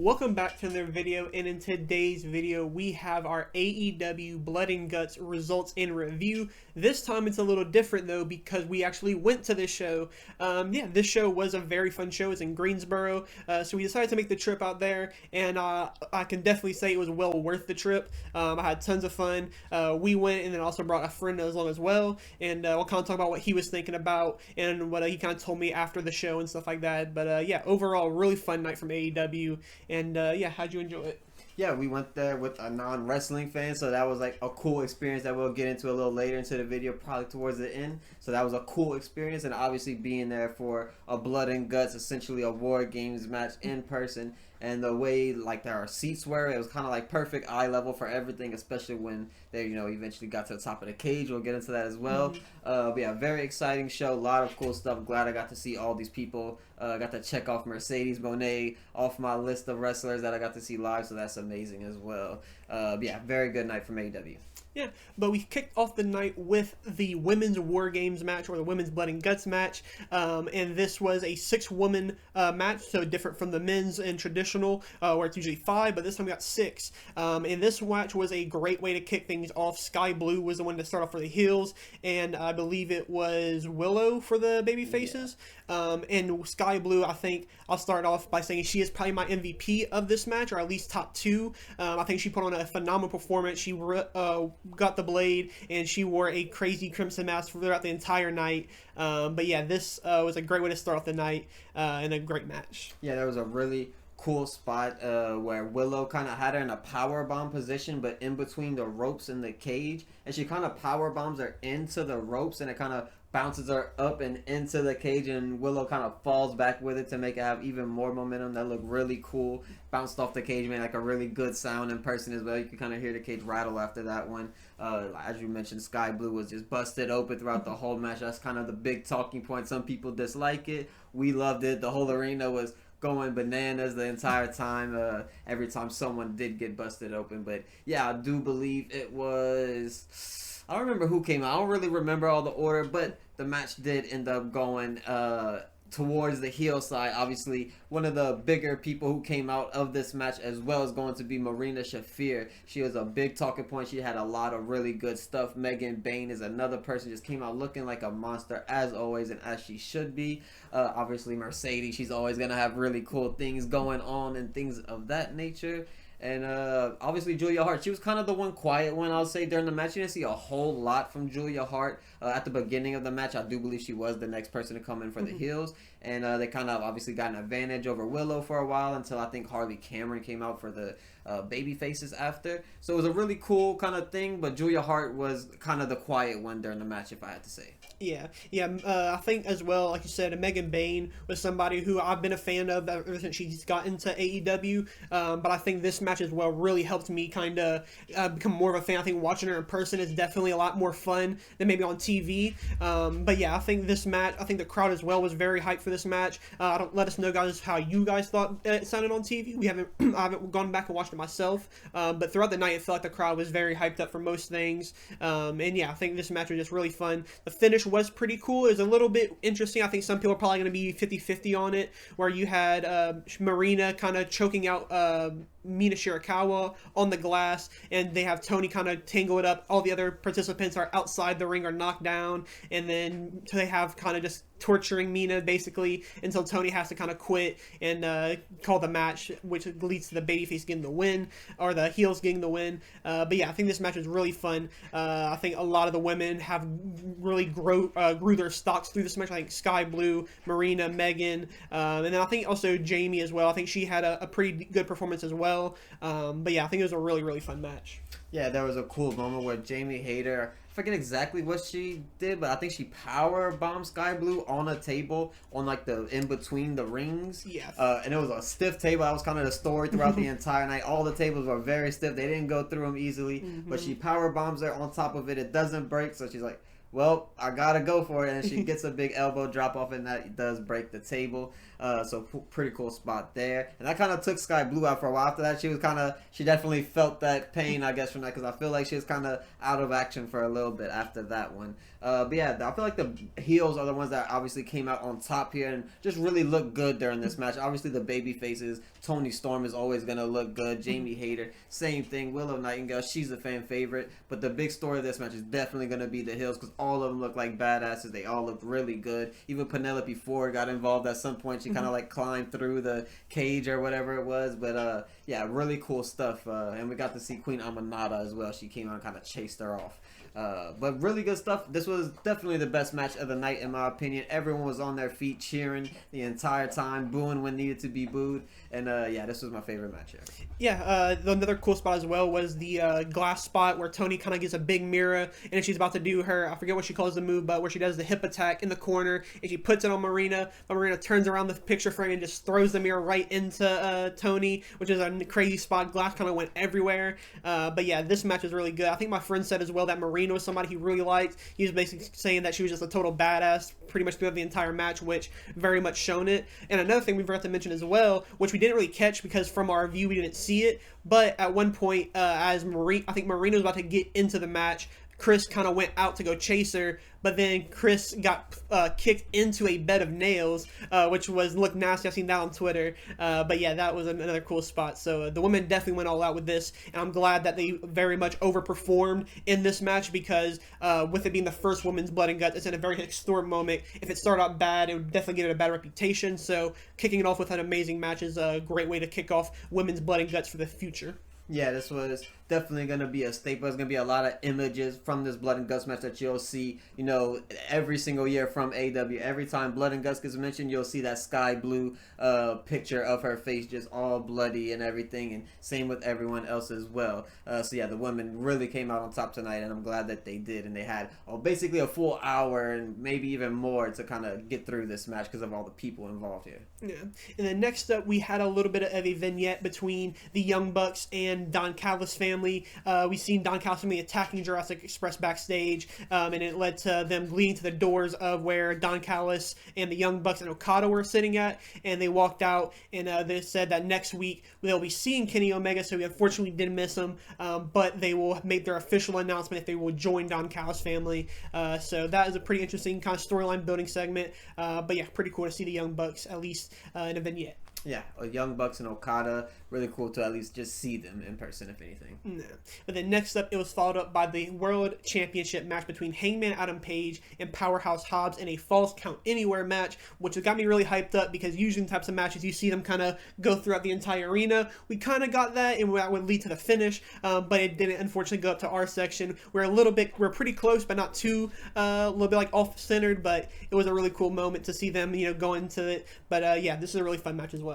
Welcome back to another video, and in today's video we have our AEW Blood and Guts results in review. This time it's a little different though because we actually went to this show. This show was a very fun show. It's in Greensboro, so we decided to make the trip out there, and I can definitely say it was well worth the trip. I had tons of fun. We went and then also brought a friend along as well, and we'll kind of talk about what he was thinking about and what he kind of told me after the show and stuff like that. But yeah, overall, really fun night from AEW. And how'd you enjoy it? Yeah, we went there with a non-wrestling fan, so that was like a cool experience that we'll get into a little later into the video, probably towards the end. So that was a cool experience, and obviously being there for a Blood and Guts, essentially a War Games match in person, and the way like our seats were, it was kind of like perfect eye level for everything, especially when they eventually got to the top of the cage. We'll get into that as well. But yeah, very exciting show, a lot of cool stuff. Glad I got to see all these people. Got to check off Mercedes Moné off my list of wrestlers that I got to see live, so that's amazing as well. Yeah, very good night from AEW. Yeah, but we kicked off the night with the women's War Games match, or the women's Blood and Guts match, and this was a 6-woman match, so different from the men's and traditional, where it's usually 5, but this time we got 6. And this match was a great way to kick things off. Sky Blue was the one to start off for the heels, and I believe it was Willow for the baby faces. And Sky Blue, I think I'll start off by saying she is probably my MVP of this match, or at least top 2. I think she put on a phenomenal performance. She got the blade, and she wore a crazy crimson mask throughout the entire night. But yeah, this was a great way to start off the night, and a great match. Yeah, there was a really cool spot where Willow kind of had her in a power bomb position, but in between the ropes and the cage, and she kind of power bombs her into the ropes, and it kind of bounces her up and into the cage, and Willow kind of falls back with it to make it have even more momentum. That looked really cool. Bounced off the cage, made like a really good sound in person as well. You could kind of hear the cage rattle after that one. As you mentioned, Sky Blue was just busted open throughout the whole match. That's kind of the big talking point. Some people dislike it. We loved it. The whole arena was going bananas the entire time, every time someone did get busted open. But yeah, I do believe it was, I don't remember who came out. I don't really remember all the order, but the match did end up going towards the heel side. Obviously, one of the bigger people who came out of this match as well is going to be Marina Shafir. She was a big talking point. She had a lot of really good stuff. Megan Bayne is another person, just came out looking like a monster as always, and as she should be. Obviously, Mercedes, she's always going to have really cool things going on and things of that nature. And obviously Julia Hart, she was kind of the one quiet one, I'll say, during the match. You didn't see a whole lot from Julia Hart at the beginning of the match. I do believe she was the next person to come in for the heels. And they kind of obviously got an advantage over Willow for a while until I think Harley Cameron came out for the baby faces after. So it was a really cool kind of thing, but Julia Hart was kind of the quiet one during the match, if I had to say. Yeah. I think as well, like you said, Megan Bayne was somebody who I've been a fan of ever since she's got into AEW. But I think this match as well really helped me kind of become more of a fan. I think watching her in person is definitely a lot more fun than maybe on TV. But yeah, I think this match, I think the crowd as well was very hyped for this match. Let us know, guys, how you guys thought it sounded on TV. I haven't gone back and watched it myself. But throughout the night, it felt like the crowd was very hyped up for most things. And yeah, I think this match was just really fun. The finish was pretty cool. It was a little bit interesting. I think some people are probably going to be 50-50 on it, where you had Marina kind of choking out Mina Shirakawa on the glass, and they have Tony kind of tangle it up. All the other participants are outside the ring or knocked down, and then they have kind of just torturing Mina basically until Tony has to kind of quit and call the match, which leads to the babyface getting the win, or the heels getting the win. But yeah, I think this match was really fun. I think a lot of the women have really grew their stocks through this match. I think Sky Blue, Marina, Megan, and then I think also Jamie as well. I think she had a pretty good performance as well. But yeah, I think it was a really, really fun match. Yeah, there was a cool moment where Jamie Hayter, I forget exactly what she did, but I think she power bombed Sky Blue on a table on like the in between the rings. Yes. And it was a stiff table. That was kind of the story throughout the entire night. All the tables were very stiff. They didn't go through them easily, but she power bombs her on top of it. It doesn't break, so she's like, well, I gotta go for it, and she gets a big elbow drop off, and that does break the table. So pretty cool spot there. And that kind of took Sky Blue out for a while. After that, she definitely felt that pain, I guess, from that, because I feel like she was kind of out of action for a little bit after that one. But yeah, I feel like the heels are the ones that obviously came out on top here and just really looked good during this match. Obviously, the baby faces, Toni Storm is always going to look good. Jamie Hayter, same thing. Willow Nightingale, she's a fan favorite. But the big story of this match is definitely going to be the heels, because all of them look like badasses. They all look really good. Even Penelope Ford got involved at some point. She kind of like climbed through the cage or whatever it was. But yeah, really cool stuff. And we got to see Queen Amanada as well. She came out and kind of chased her off. But really good stuff. This was definitely the best match of the night, in my opinion. Everyone was on their feet cheering the entire time, booing when needed to be booed. And yeah, this was my favorite match here. Yeah, another cool spot as well was the glass spot where Toni kind of gets a big mirror, and she's about to do her, I forget what she calls the move, but where she does the hip attack in the corner, and she puts it on Marina. But Marina turns around the picture frame and just throws the mirror right into Toni, which is a crazy spot. Glass kind of went everywhere. But yeah, this match is really good. I think my friend said as well that Marina was somebody he really liked. He was basically saying that she was just a total badass pretty much throughout the entire match, which very much shown it. And another thing we forgot to mention as well, which we didn't really catch because from our view we didn't see it, but at one point as I think Marina was about to get into the match, Chris kind of went out to go chase her, but then Chris got kicked into a bed of nails, which looked nasty. I've seen that on Twitter. But yeah, that was another cool spot. So the women definitely went all out with this, and I'm glad that they very much overperformed in this match, because with it being the first Women's Blood and Guts, it's in a very historic moment. If it started out bad, it would definitely give it a bad reputation. So kicking it off with an amazing match is a great way to kick off Women's Blood and Guts for the future. Yeah, this was definitely going to be a staple. There's going to be a lot of images from this Blood and Guts match that you'll see, you know, every single year from AEW. Every time Blood and Guts gets mentioned, you'll see that sky blue picture of her face just all bloody and everything, and same with everyone else as well. So yeah, the women really came out on top tonight, and I'm glad that they did, and they had basically a full hour and maybe even more to kind of get through this match because of all the people involved here. Yeah, and then next up, we had a little bit of a vignette between the Young Bucks and Don Callis family. We seen Don Callis family attacking Jurassic Express backstage, and it led to them leading to the doors of where Don Callis and the Young Bucks and Okada were sitting at, and they walked out, and they said that next week they'll be seeing Kenny Omega, so we unfortunately did miss him, but they will make their official announcement if they will join Don Callis family. So that is a pretty interesting kind of storyline building segment, but yeah, pretty cool to see the Young Bucks at least in a vignette. Yeah, Young Bucks and Okada, really cool to at least just see them in person, if anything. No. But then next up, it was followed up by the World Championship match between Hangman Adam Page and Powerhouse Hobbs in a Falls Count Anywhere match, which got me really hyped up because usually in types of matches, you see them kind of go throughout the entire arena. We kind of got that, and that would lead to the finish, but it didn't unfortunately go up to our section. We're pretty close, but not too, a little bit like off-centered, but it was a really cool moment to see them, go into it. But yeah, this is a really fun match as well.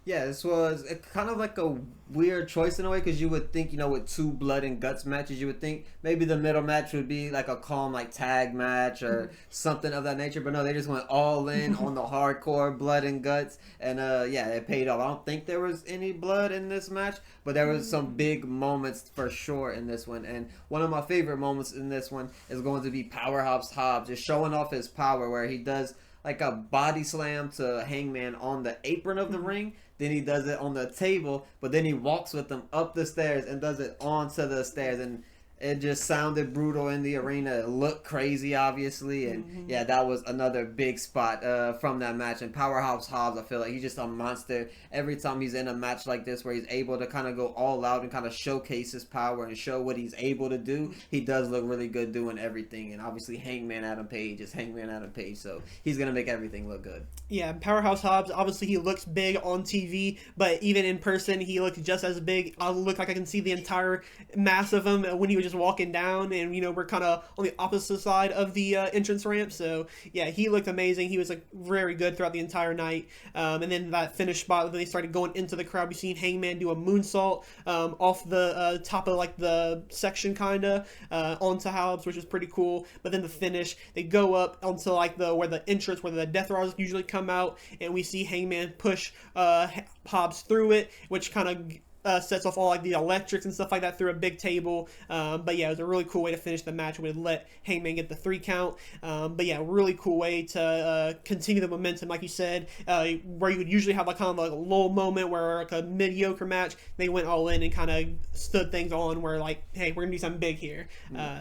Yeah, this was kind of like a weird choice in a way, because you would think, with two Blood and Guts matches, you would think maybe the middle match would be like a calm like tag match or something of that nature, but no, they just went all in on the hardcore Blood and Guts, and yeah, it paid off. I don't think there was any blood in this match, but there was some big moments for sure in this one, and one of my favorite moments in this one is going to be Powerhouse Hobbs just showing off his power, where he does like a body slam to Hangman on the apron of the ring. Then he does it on the table, but then he walks with them up the stairs and does it onto the stairs, and it just sounded brutal in the arena. It looked crazy, obviously, and yeah, that was another big spot from that match. And Powerhouse Hobbs, I feel like he's just a monster every time he's in a match like this, where he's able to kind of go all out and kind of showcase his power and show what he's able to do. He does look really good doing everything, and obviously Hangman Adam Page is Hangman Adam Page, so he's gonna make everything look good. Yeah, Powerhouse Hobbs, obviously he looks big on TV, but even in person he looks just as big. I look like I can see the entire mass of him when he was just walking down, and we're kind of on the opposite side of the entrance ramp, so yeah, he looked amazing. He was like very good throughout the entire night, and then that finish spot when they started going into the crowd, we seen Hangman do a moonsault off the top of like the section kinda onto Hobbs, which is pretty cool. But then the finish, they go up onto like where the Death Rods usually come out, and we see Hangman push Hobbs through it, which kind of sets off all like the electrics and stuff like that through a big table. But yeah, it was a really cool way to finish the match. Would let Hangman get the 3 count. But yeah, really cool way to continue the momentum, like you said, where you would usually have like kind of like a lull moment where like a mediocre match, they went all in and kind of stood things on where like, hey, we're gonna do something big here.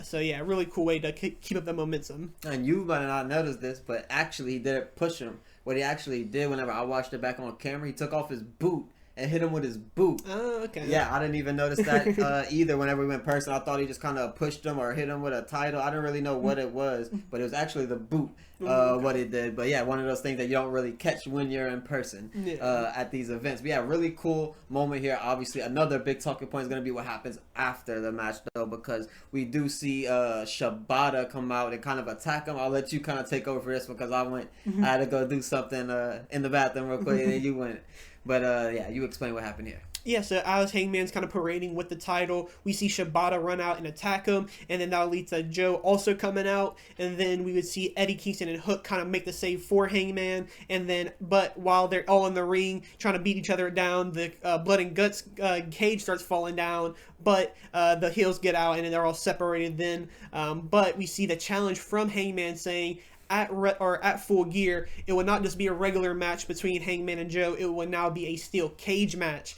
So yeah, really cool way to keep up the momentum. And you might not notice this, but actually he didn't push him. What he actually did, whenever I watched it back on camera, he took off his boot and hit him with his boot. Oh, okay. Yeah, I didn't even notice that either. Whenever we went person, I thought he just kind of pushed him or hit him with a title. I didn't really know what it was, but it was actually the boot what it did. But yeah, one of those things that you don't really catch when you're in person at these events. But yeah, really cool moment here. Obviously, another big talking point is going to be what happens after the match, though, because we do see Shibata come out and kind of attack him. I'll let you kind of take over for this because I had to go do something in the bathroom real quick, and then you went. But yeah, you explain what happened here. Yeah, so as Hangman's kind of parading with the title, we see Shibata run out and attack him, and then that'll lead to Joe also coming out, and then we would see Eddie Kingston and Hook kind of make the save for Hangman, and then, but while they're all in the ring trying to beat each other down, the Blood and Guts cage starts falling down, but the heels get out, and then they're all separated then, but we see the challenge from Hangman saying, at Full Gear, it will not just be a regular match between Hangman and Joe. It will now be a steel cage match.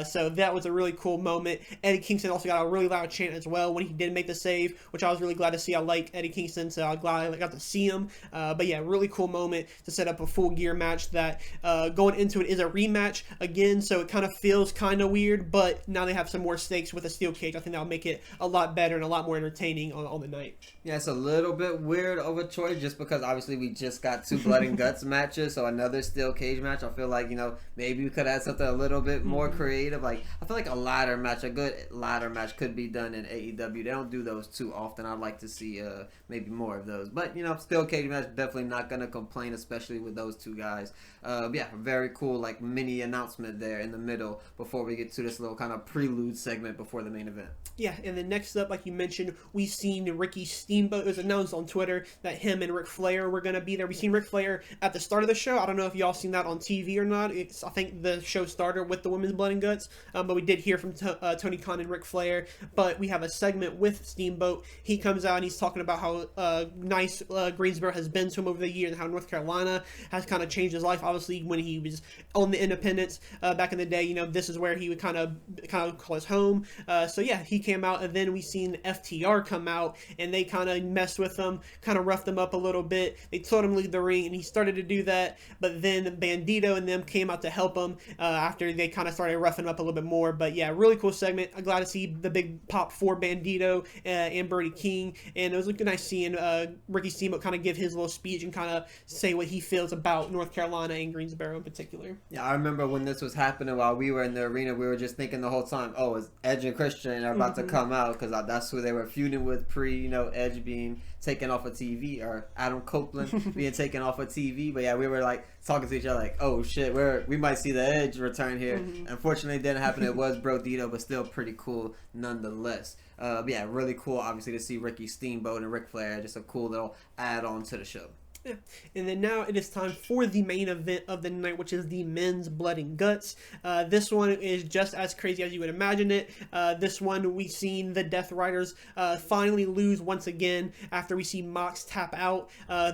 So that was a really cool moment. Eddie Kingston also got a really loud chant as well when he did make the save, which I was really glad to see. I like Eddie Kingston, so I'm glad I got to see him. But yeah, really cool moment to set up a Full Gear match that going into it is a rematch again, so it kind of feels kind of weird, but now they have some more stakes with a steel cage. I think that'll make it a lot better and a lot more entertaining on the night. Yeah, it's a little bit weird of a choice just because obviously we just got 2 Blood and Guts matches, so another steel cage match. I feel like, maybe we could add something a little bit more creative. Like, I feel like a ladder match, a good ladder match could be done in AEW. They don't do those too often. I'd like to see maybe more of those. But, steel cage match, definitely not going to complain, especially with those 2 guys. Yeah, very cool, like, mini announcement there in the middle before we get to this little kind of prelude segment before the main event. Yeah, and then next up, like you mentioned, we've seen Ricky Steamboat. It was announced on Twitter that him and Ric Flair were going to be there. We've seen Ric Flair at the start of the show. I don't know if y'all seen that on TV or not. I think the show started with the Women's Blood and Guts, but we did hear from Tony Khan and Ric Flair. But we have a segment with Steamboat. He comes out and he's talking about how nice Greensboro has been to him over the years and how North Carolina has kind of changed his life. Obviously, when he was on the Independence back in the day, this is where he would kind of call his home. So yeah, he came out, and then we seen FTR come out, and they kind of messed with him, kind of roughed him up a little bit. They told him to leave the ring, and he started to do that, but then Bandito and them came out to help him after they kind of started roughing him up a little bit more. But yeah, really cool segment. I'm glad to see the big pop for Bandito and Brody King, and it was nice seeing Ricky Steamboat kind of give his little speech and kind of say what he feels about North Carolina and Greensboro in particular. Yeah, I remember when this was happening while we were in the arena, we were just thinking the whole time, oh, is Edge and Christian are about to come out, because that's who they were feuding with pre, Edge being taken off of TV, or Adam Copeland being taken off of TV. But yeah, we were like talking to each other like, oh shit, we might see the Edge return here. Unfortunately, it didn't happen. It was Brodito, but still pretty cool nonetheless. But yeah, really cool obviously to see Ricky Steamboat and Ric Flair. Just a cool little add-on to the show. Yeah. And then now it is time for the main event of the night, which is the men's Blood and Guts. This one is just as crazy as you would imagine it. This one, we've seen the Death Riders finally lose once again after we see Mox tap out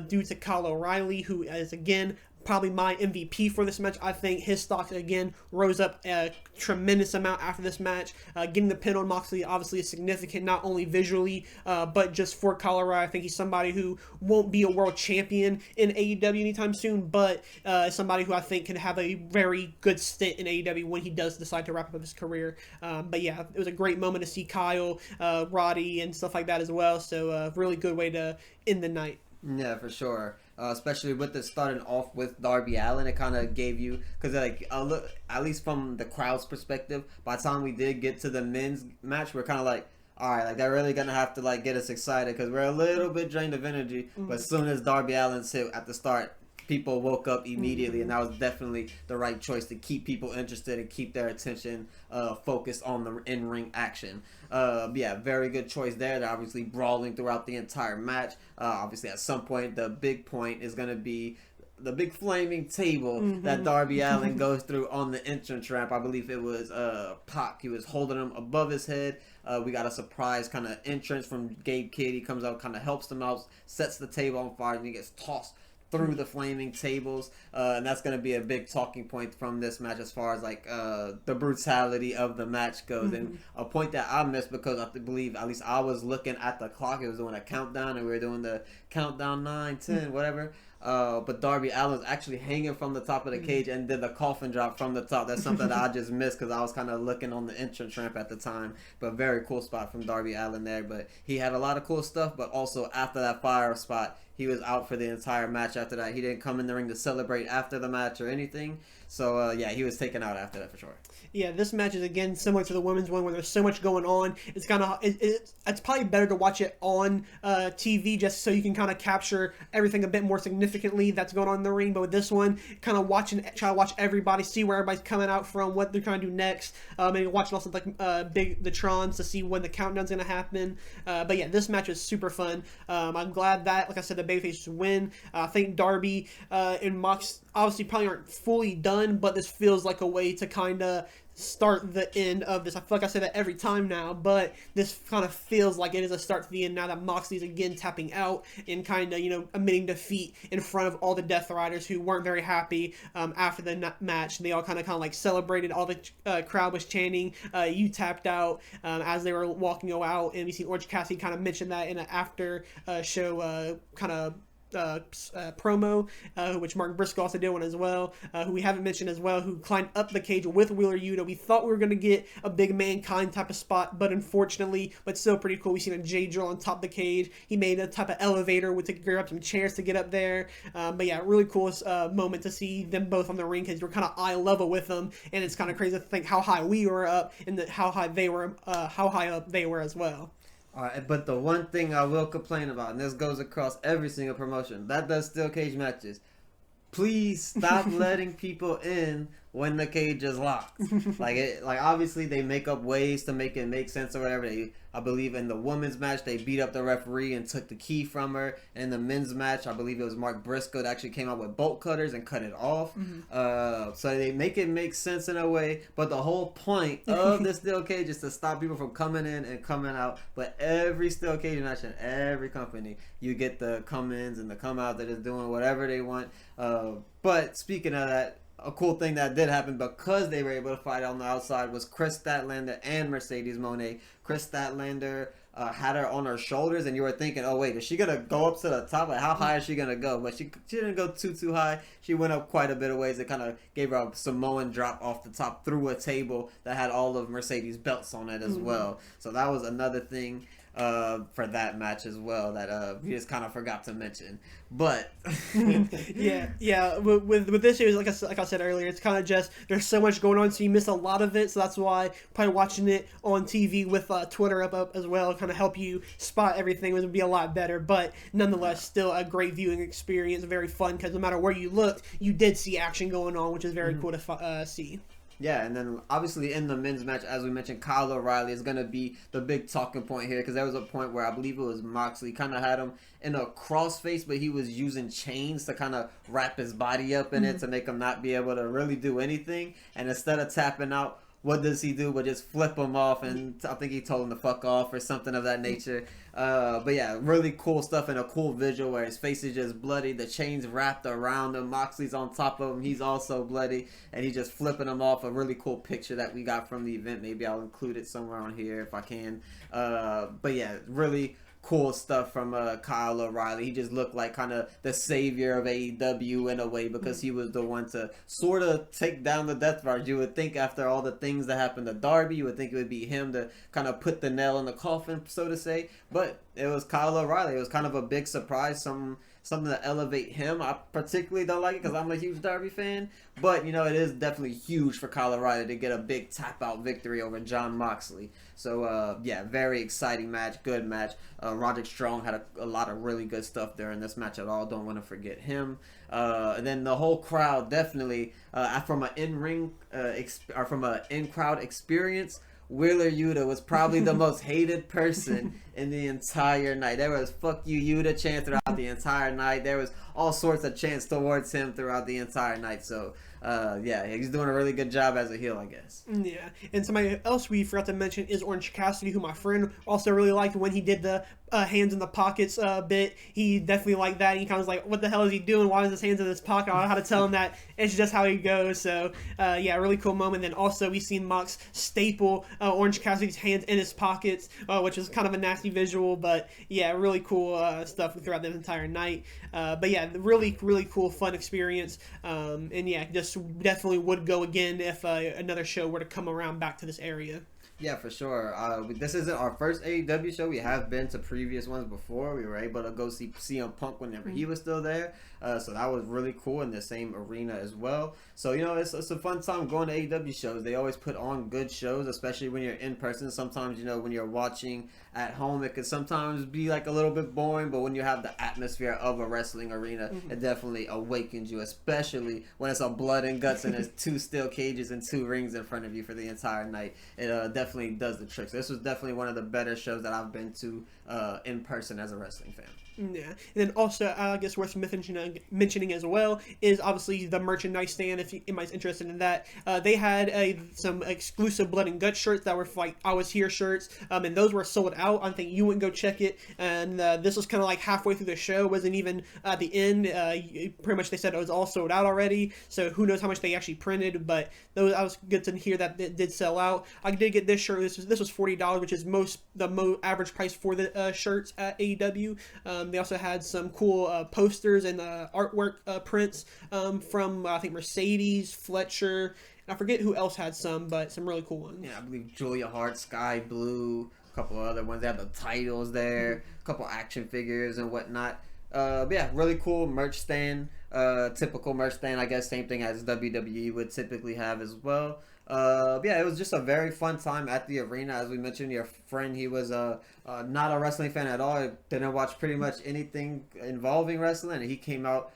due to Kyle O'Reilly, who is again probably my MVP for this match. I think his stock again rose up a tremendous amount after this match. Getting the pin on Moxley obviously is significant, not only visually, but just for Colorado. I think he's somebody who won't be a world champion in AEW anytime soon, but somebody who I think can have a very good stint in AEW when he does decide to wrap up his career. But yeah, it was a great moment to see Kyle, Roddy, and stuff like that as well. So really good way to end the night. Yeah, for sure. Especially with it starting off with Darby Allin, it kind of gave you, because like look, at least from the crowd's perspective, by the time we did get to the men's match, we're kind of like, all right, like they're really gonna have to like get us excited because we're a little bit drained of energy. But as soon as Darby Allin's hit at the start, people woke up immediately, and that was definitely the right choice to keep people interested and keep their attention focused on the in-ring action. Yeah, very good choice there. They're obviously brawling throughout the entire match. Obviously, at some point, the big point is going to be the big flaming table that Darby Allin goes through on the entrance ramp. I believe it was Pac. He was holding him above his head. We got a surprise kind of entrance from Gabe Kidd. He comes out, kind of helps them out, sets the table on fire, and he gets tossed through the flaming tables, and that's going to be a big talking point from this match as far as like the brutality of the match goes. And a point that I missed because I believe at least I was looking at the clock. It was doing a countdown, and we were doing the countdown 9, 10, whatever. But Darby Allin's actually hanging from the top of the cage and did the coffin drop from the top. That's something that I just missed because I was kind of looking on the entrance ramp at the time. But very cool spot from Darby Allin there. But he had a lot of cool stuff. But also after that fire spot, he was out for the entire match after that. He didn't come in the ring to celebrate after the match or anything. So, yeah, he was taken out after that for sure. Yeah, this match is, again, similar to the women's one where there's so much going on. It's kind of it's probably better to watch it on TV just so you can kind of capture everything a bit more significantly that's going on in the ring. But with this one, kind of try to watch everybody, see where everybody's coming out from, what they're trying to do next. Maybe watching also like the Trons to see when the countdown's going to happen. But yeah, this match is super fun. I'm glad that, like I said, the babyfaces win. I think Darby and Mox obviously probably aren't fully done, but this feels like a way to kind of start the end of this. I feel like I say that every time now, but this kind of feels like it is a start to the end now that Moxley's again tapping out and kind of, admitting defeat in front of all the Death Riders who weren't very happy after the match. They all kind of like celebrated. All the crowd was chanting, "You tapped out," as they were walking out. And we see Orange Cassidy kind of mention that in an after show kind of promo, which Mark Briscoe also did one as well, who we haven't mentioned as well, who climbed up the cage with Wheeler Yuta. We thought we were going to get a big Mankind type of spot, but unfortunately, but still pretty cool. We've seen a J drill on top of the cage. He made a type of elevator with to grab up some chairs to get up there. But yeah, really cool moment to see them both on the ring because you're kind of eye level with them, and it's kind of crazy to think how high we were up and how high up they were as well. Alright, but the one thing I will complain about, and this goes across every single promotion, that does steel cage matches. Please stop letting people in when the cage is locked. Like obviously they make up ways to make it make sense or whatever. I believe in the women's match they beat up the referee and took the key from her. In the men's match, I believe it was Mark Briscoe that actually came out with bolt cutters and cut it off. So they make it make sense in a way. But the whole point of the steel cage is to stop people from coming in and coming out. But every steel cage match in every company, you get the come-ins and the come-out that is doing whatever they want. But speaking of that, a cool thing that did happen because they were able to fight on the outside was Chris Statlander and Mercedes Moné. Chris Statlander had her on her shoulders, and you were thinking, oh wait, is she gonna go up to the top? Like how high is she gonna go? But she didn't go too high. She went up quite a bit of ways. It kind of gave her a Samoan drop off the top through a table that had all of Mercedes belts on it as well. So that was another thing for that match as well that we just kind of forgot to mention. But yeah. With this series, like I said earlier, it's kind of just there's so much going on, so you miss a lot of it. So that's why probably watching it on TV with Twitter up as well kind of help you spot everything would be a lot better. But nonetheless, still a great viewing experience, very fun because no matter where you looked, you did see action going on, which is very cool to see. Yeah, and then obviously in the men's match, as we mentioned, Kyle O'Reilly is going to be the big talking point here because there was a point where I believe it was Moxley kind of had him in a crossface, but he was using chains to kind of wrap his body up in it to make him not be able to really do anything. And instead of tapping out, what does he do but just flip him off? And I think he told him to fuck off or something of that nature. But yeah, really cool stuff and a cool visual where his face is just bloody. The chains wrapped around him. Moxley's on top of him. He's also bloody. And he's just flipping him off. A really cool picture that we got from the event. Maybe I'll include it somewhere on here if I can. But yeah, really cool stuff from Kyle O'Reilly. He just looked like kind of the savior of AEW in a way because he was the one to sort of take down the Death Riders. You would think after all the things that happened to Darby, you would think it would be him to kind of put the nail in the coffin, so to say. But it was Kyle O'Reilly. It was kind of a big surprise, something to elevate him. I particularly don't like it because I'm a huge Darby fan. But, it is definitely huge for Kyle O'Reilly to get a big tap-out victory over Jon Moxley. So, yeah, very exciting match, good match. Roderick Strong had a lot of really good stuff during this match at all. Don't want to forget him. And then the whole crowd definitely, from an in-crowd experience, Wheeler Yuta was probably the most hated person in the entire night. There was "fuck you Yuta" chants throughout the entire night. There was all sorts of chants towards him throughout the entire night. So yeah, he's doing a really good job as a heel, I guess. Yeah, and somebody else we forgot to mention is Orange Cassidy, who my friend also really liked when he did the hands in the pockets bit. He definitely liked that. He kind of was like, what the hell is he doing? Why is his hands in his pocket? I don't know how to tell him that. It's just how he goes. So, yeah, really cool moment. Then also we seen Mox staple Orange Cassidy's hands in his pockets, which is kind of a nasty visual. But, yeah, really cool stuff throughout the entire night. But, yeah, really, really cool, fun experience. And, yeah, just definitely would go again if another show were to come around back to this area. Yeah, for sure. This isn't our first AEW show. We have been to previous ones before. We were able to go see CM Punk whenever he was still there. So that was really cool in the same arena as well. So, you know, it's a fun time going to AEW shows. They always put on good shows, especially when you're in person. Sometimes, you know, when you're watching at home, it could sometimes be like a little bit boring. But when you have the atmosphere of a wrestling arena, it definitely awakens you, especially when it's a blood and guts and there's 2 steel cages and 2 rings in front of you for the entire night. It definitely does the trick. So this was definitely one of the better shows that I've been to in person as a wrestling fan. Yeah, and then also I guess worth mentioning as well is obviously the merchandise stand. If anybody's interested in that, they had some exclusive Blood and Guts shirts that were like "I Was Here" shirts, and those were sold out. I think you wouldn't go check it, and this was kind of like halfway through the show. It wasn't even at the end. Pretty much they said it was all sold out already. So who knows how much they actually printed? But those I was good to hear that it did sell out. I did get this shirt. This was $40, which is the average price for the shirts at AEW. They also had some cool posters and artwork prints from I think Mercedes, Fletcher, and I forget who else had some, but some really cool ones. Yeah, I believe Julia Hart, Sky Blue, a couple of other ones. They have the titles there, a couple action figures and whatnot. But yeah, really cool merch stand. Typical merch stand, I guess, same thing as WWE would typically have as well. Yeah, it was just a very fun time at the arena. As we mentioned, your friend, he was not a wrestling fan at all. Didn't watch pretty much anything involving wrestling, and he came out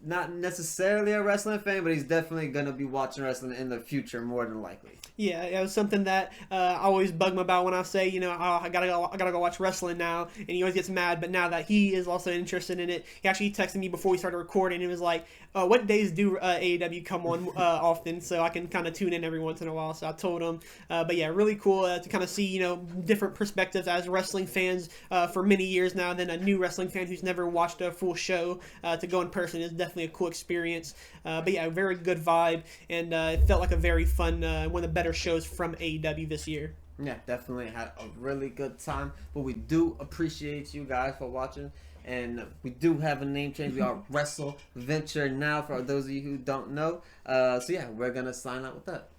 not necessarily a wrestling fan, but he's definitely going to be watching wrestling in the future more than likely. Yeah, it was something that I always bug him about when I say, you know, oh, I gotta go watch wrestling now, and he always gets mad. But now that he is also interested in it, he actually texted me before we started recording, and he was like, "What days do AEW come on often, so I can kind of tune in every once in a while?" So I told him. But yeah, really cool to kind of see, you know, different perspectives as wrestling fans for many years now. Then a new wrestling fan who's never watched a full show to go in person is definitely a cool experience. But yeah, very good vibe, and it felt like a very fun, one of the better shows from AEW this year. Yeah, definitely had a really good time. But we do appreciate you guys for watching. And we do have a name change. We are WrestleVenture now, for those of you who don't know. So yeah, we're going to sign out with that.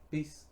Peace.